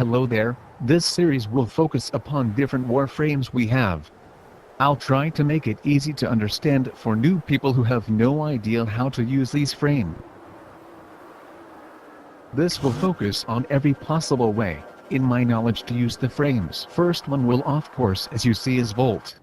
Hello there, this series will focus upon different warframes we have. I'll try to make it easy to understand for new people who have no idea how to use these frames. This will focus on every possible way, in my knowledge, to use the frames. First one will of course, as you see, is Volt.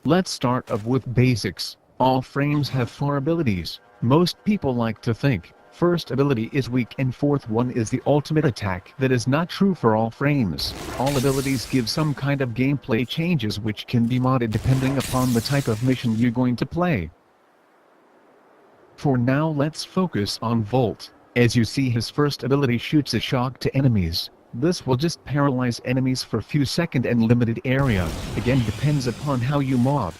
Let's start off with basics. All frames have 4 abilities. Most people like to think first ability is weak and fourth one is the ultimate attack. That is not true for all frames. All abilities give some kind of gameplay changes which can be modded depending upon the type of mission you're going to play. For now let's focus on Volt. As you see, his first ability shoots a shock to enemies. This will just paralyze enemies for a few seconds and limited area. Again, depends upon how you mod.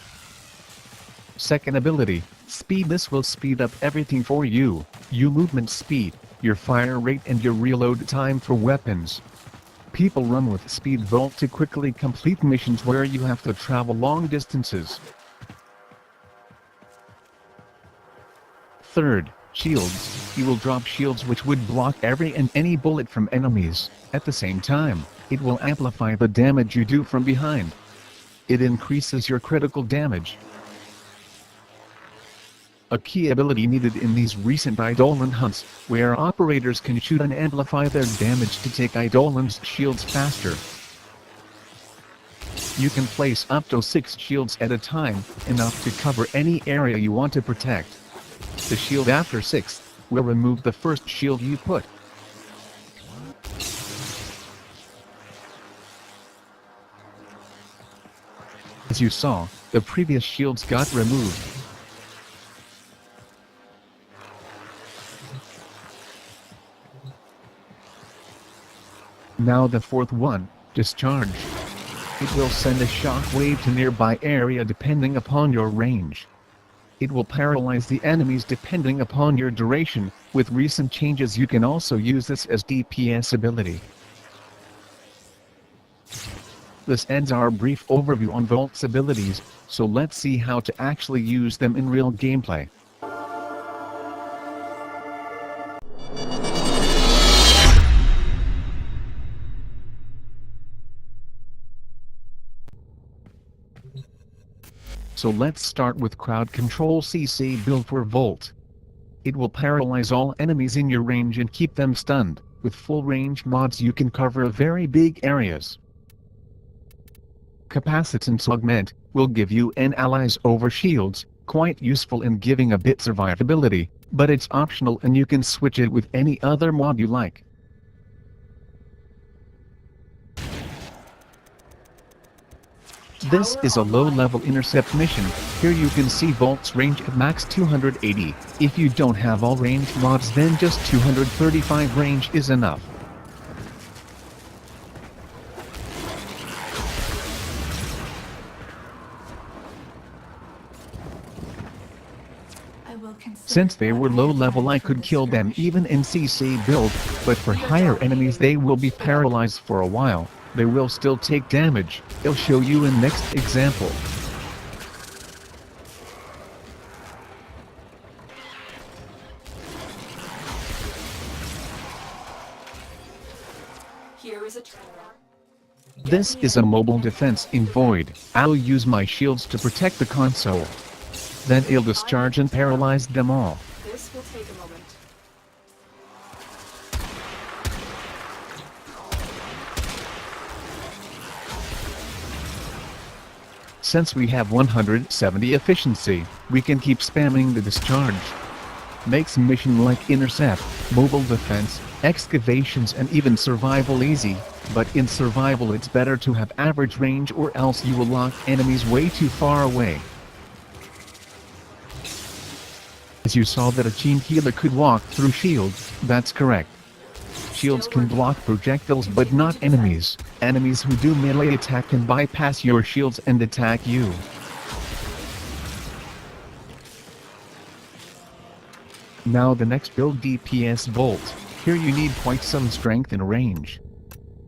Second ability, Speed. This will speed up everything for you. Your movement speed, your fire rate and your reload time for weapons. People run with Speed Volt to quickly complete missions where you have to travel long distances. Third, Shields. You will drop shields which would block every and any bullet from enemies. At the same time, it will amplify the damage you do from behind. It increases your critical damage. A key ability needed in these recent Eidolon hunts, where operators can shoot and amplify their damage to take Eidolon's shields faster. You can place up to 6 shields at a time, enough to cover any area you want to protect. The shield after 6th will remove the first shield you put. As you saw, the previous shields got removed. Now the fourth one, Discharge. It will send a shock wave to nearby area depending upon your range. It will paralyze the enemies depending upon your duration. With recent changes you can also use this as DPS ability. This ends our brief overview on Volt's abilities, so let's see how to actually use them in real gameplay. So let's start with Crowd Control CC build for Volt. It will paralyze all enemies in your range and keep them stunned. With full range mods you can cover very big areas. Capacitance Augment will give you an allies over shields, quite useful in giving a bit survivability, but it's optional and you can switch it with any other mod you like. This is a low-level intercept mission. Here you can see Volt's range at max 280. If you don't have all range mods then just 235 range is enough. Since they were low level I could kill them even in CC build, but for higher enemies they will be paralyzed for a while. They will still take damage. I'll show you in next example. Here is a This is a mobile defense in Void. I'll use my shields to protect the console. Then I'll discharge and paralyze them all. This will take a moment. Since we have 170 efficiency, we can keep spamming the discharge. Makes mission like intercept, mobile defense, excavations and even survival easy, but in survival it's better to have average range or else you will lock enemies way too far away. As you saw that a team healer could walk through shields, that's correct. Shields can block projectiles but not enemies. Enemies who do melee attack can bypass your shields and attack you. Now the next build, DPS Volt. Here you need quite some strength and range.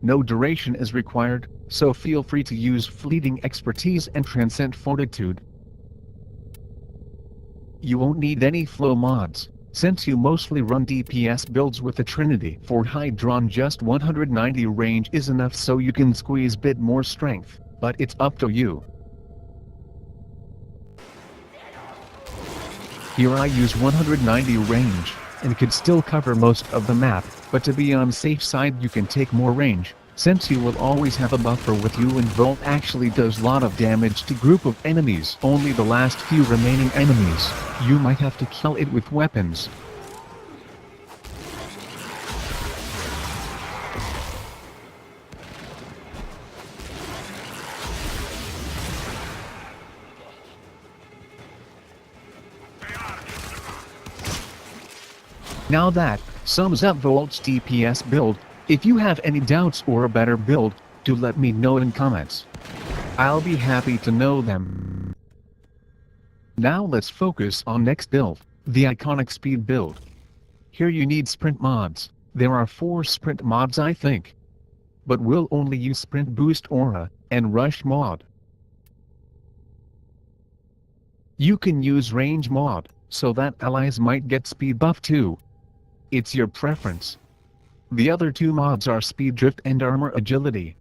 No duration is required, so feel free to use fleeting expertise and transcend fortitude. You won't need any flow mods. Since you mostly run DPS builds with the Trinity for Hydron, just 190 range is enough, so you can squeeze bit more strength, but it's up to you. Here I use 190 range, and could still cover most of the map, but to be on safe side you can take more range, since you will always have a buffer with you, and Volt actually does lot of damage to group of enemies. Only the last few remaining enemies, you might have to kill it with weapons. Now that sums up Volt's DPS build. If you have any doubts or a better build, do let me know in comments. I'll be happy to know them. Now let's focus on next build, the iconic speed build. Here you need sprint mods. There are 4 sprint mods I think. But we'll only use sprint boost aura and rush mod. You can use range mod, so that allies might get speed buff too. It's your preference. The other 2 mods are speed drift and armor agility.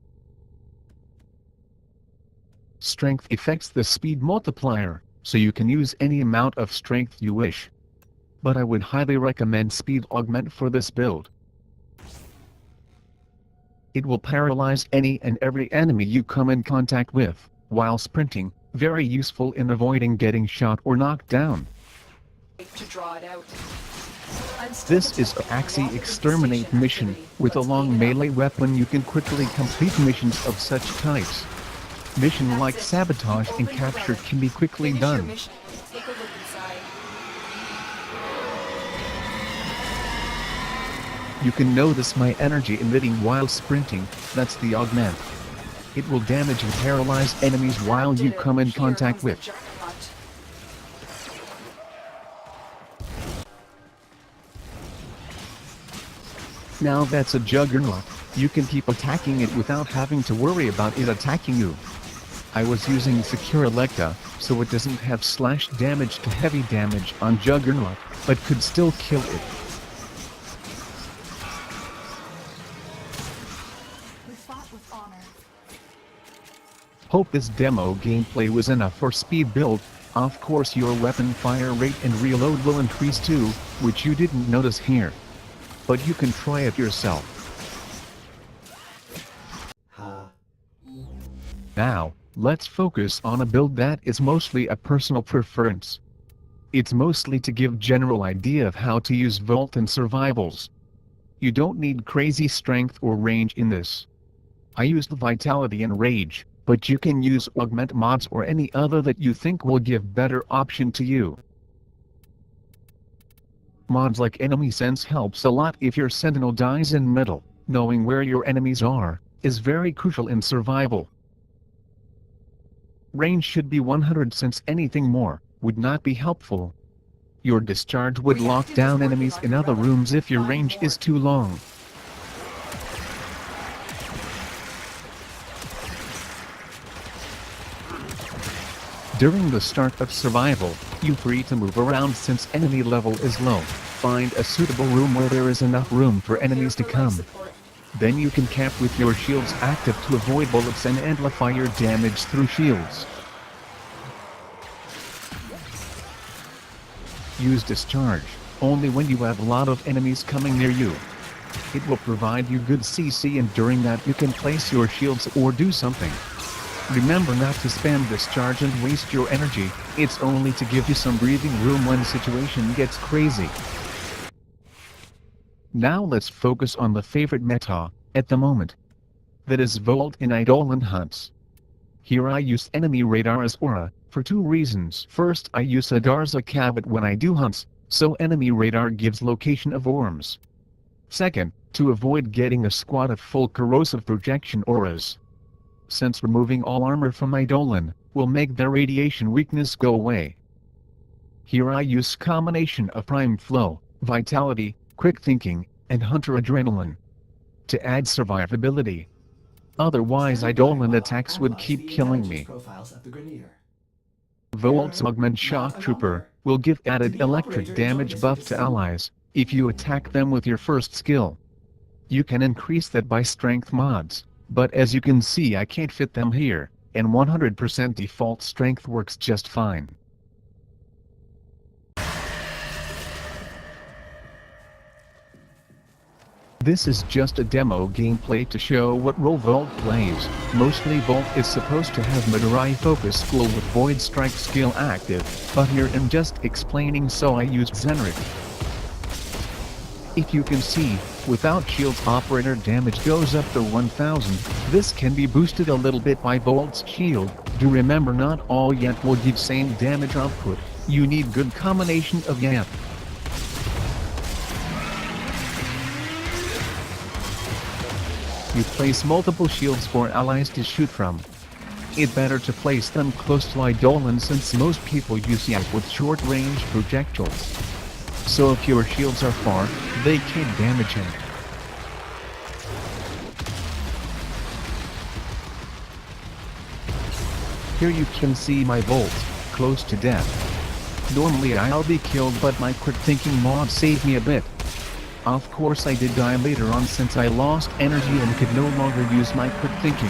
Strength affects the speed multiplier, so you can use any amount of strength you wish. But I would highly recommend speed augment for this build. It will paralyze any and every enemy you come in contact with, while sprinting, very useful in avoiding getting shot or knocked down. To draw it out. This is a Axie Exterminate mission. With a long melee weapon you can quickly complete missions of such types. Mission like sabotage and capture can be quickly done. You can notice my energy emitting while sprinting, that's the augment. It will damage and paralyze enemies while you come in contact with. Now that's a juggernaut, you can keep attacking it without having to worry about it attacking you. I was using Secure Electa, so it doesn't have slash damage to heavy damage on Juggernaut, but could still kill it. We fought with honor. Hope this demo gameplay was enough for speed build. Of course your weapon fire rate and reload will increase too, which you didn't notice here. But you can try it yourself. Now, let's focus on a build that is mostly a personal preference. It's mostly to give general idea of how to use Volt in survivals. You don't need crazy strength or range in this. I used Vitality and Rage, but you can use Augment mods or any other that you think will give better option to you. Mods like Enemy Sense helps a lot if your Sentinel dies in middle. Knowing where your enemies are is very crucial in survival. Range should be 100 since anything more would not be helpful. Your discharge would lock down enemies in other rooms if your range is too long. During the start of survival, you're free to move around since enemy level is low. Find a suitable room where there is enough room for enemies to come. Then you can camp with your shields active to avoid bullets and amplify your damage through shields. Use discharge only when you have a lot of enemies coming near you. It will provide you good CC, and during that you can place your shields or do something. Remember not to spam discharge and waste your energy, it's only to give you some breathing room when the situation gets crazy. Now let's focus on the favorite meta at the moment. That is Volt in Eidolon hunts. Here I use enemy radar as aura, for 2 reasons. First, I use Adarza Cabot when I do hunts, so enemy radar gives location of worms. Second, to avoid getting a squad of full corrosive projection auras. Since removing all armor from Eidolon will make their radiation weakness go away. Here I use combination of Prime Flow, Vitality, Quick Thinking, and Hunter Adrenaline to add survivability. Otherwise Eidolon attacks would keep killing me. Volt's Augment Shock Trooper will give added electric damage buff to allies, if you attack them with your first skill. You can increase that by strength mods, but as you can see I can't fit them here, and 100% default strength works just fine. This is just a demo gameplay to show what role Volt plays. Mostly Volt is supposed to have Madurai Focus School with Void Strike skill active, but here I'm just explaining so I use Zenrik. If you can see, without shields operator damage goes up to 1000, this can be boosted a little bit by Volt's shield. Do remember not all YAP will give same damage output, you need good combination of YAP. You place multiple shields for allies to shoot from. It's better to place them close to Eidolon since most people use YAP with short range projectiles. So if your shields are far, they can't damage him. Here you can see my Volt, close to death. Normally I'll be killed but my quick thinking mod saved me a bit. Of course I did die later on since I lost energy and could no longer use my quick thinking.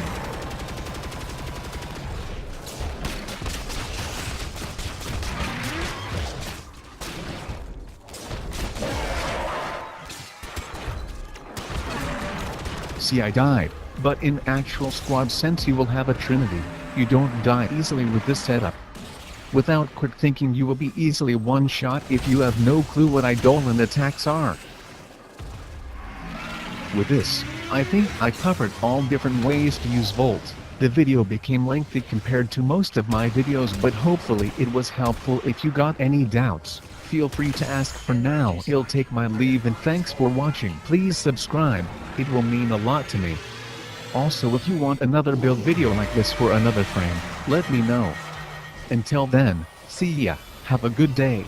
See I died, but in actual squad sense you will have a trinity, you don't die easily with this setup. Without quick thinking you will be easily one shot if you have no clue what Eidolon attacks are. With this, I think I covered all different ways to use Volt. The video became lengthy compared to most of my videos but hopefully it was helpful. If you got any doubts, feel free to ask. For now I'll take my leave and thanks for watching. Please subscribe, it will mean a lot to me. Also if you want another build video like this for another frame, let me know. Until then, see ya, have a good day.